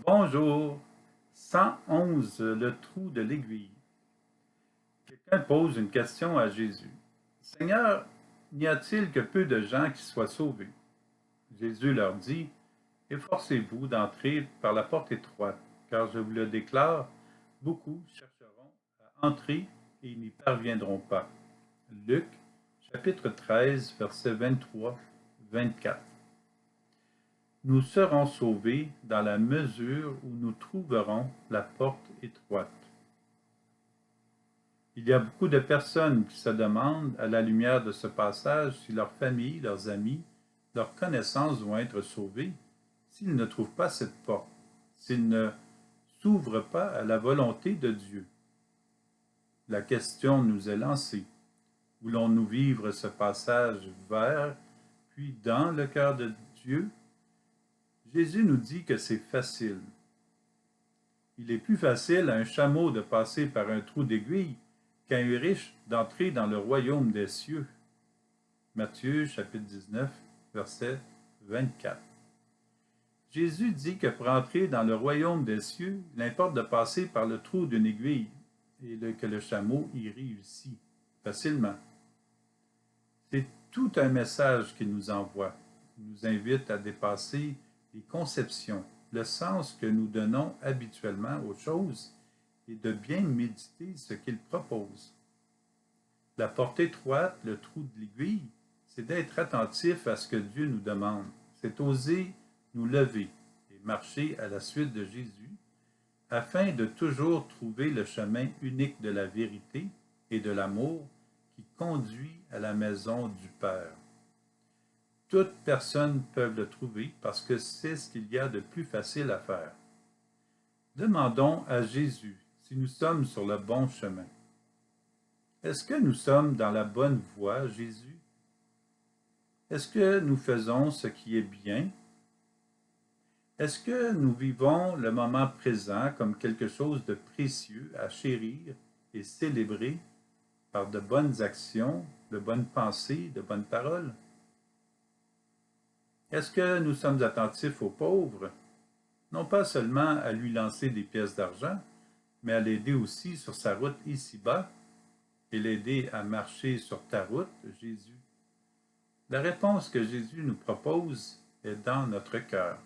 Bonjour. 111, le trou de l'aiguille. Quelqu'un pose une question à Jésus. Seigneur, n'y a-t-il que peu de gens qui soient sauvés? Jésus leur dit, efforcez-vous d'entrer par la porte étroite, car je vous le déclare, beaucoup chercheront à entrer et ils n'y parviendront pas. Luc, chapitre 13, versets 23-24. Nous serons sauvés dans la mesure où nous trouverons la porte étroite. Il y a beaucoup de personnes qui se demandent, à la lumière de ce passage, si leur famille, leurs amis, leurs connaissances vont être sauvés s'ils ne trouvent pas cette porte, s'ils ne s'ouvrent pas à la volonté de Dieu. La question nous est lancée. Voulons-nous vivre ce passage vers, puis dans le cœur de Dieu? Jésus nous dit que c'est facile. Il est plus facile à un chameau de passer par un trou d'aiguille qu'à un riche d'entrer dans le royaume des cieux. Matthieu chapitre 19, verset 24. Jésus dit que pour entrer dans le royaume des cieux, il importe de passer par le trou d'une aiguille et que le chameau y réussit facilement. C'est tout un message qu'il nous envoie. Il nous invite à dépasser les conceptions, le sens que nous donnons habituellement aux choses et de bien méditer ce qu'il propose. La porte étroite, le trou de l'aiguille, c'est d'être attentif à ce que Dieu nous demande. C'est oser nous lever et marcher à la suite de Jésus afin de toujours trouver le chemin unique de la vérité et de l'amour qui conduit à la maison du Père. Toutes personnes peuvent le trouver parce que c'est ce qu'il y a de plus facile à faire. Demandons à Jésus si nous sommes sur le bon chemin. Est-ce que nous sommes dans la bonne voie, Jésus? Est-ce que nous faisons ce qui est bien? Est-ce que nous vivons le moment présent comme quelque chose de précieux à chérir et célébrer par de bonnes actions, de bonnes pensées, de bonnes paroles? Est-ce que nous sommes attentifs aux pauvres, non pas seulement à lui lancer des pièces d'argent, mais à l'aider aussi sur sa route ici-bas et l'aider à marcher sur ta route, Jésus? La réponse que Jésus nous propose est dans notre cœur.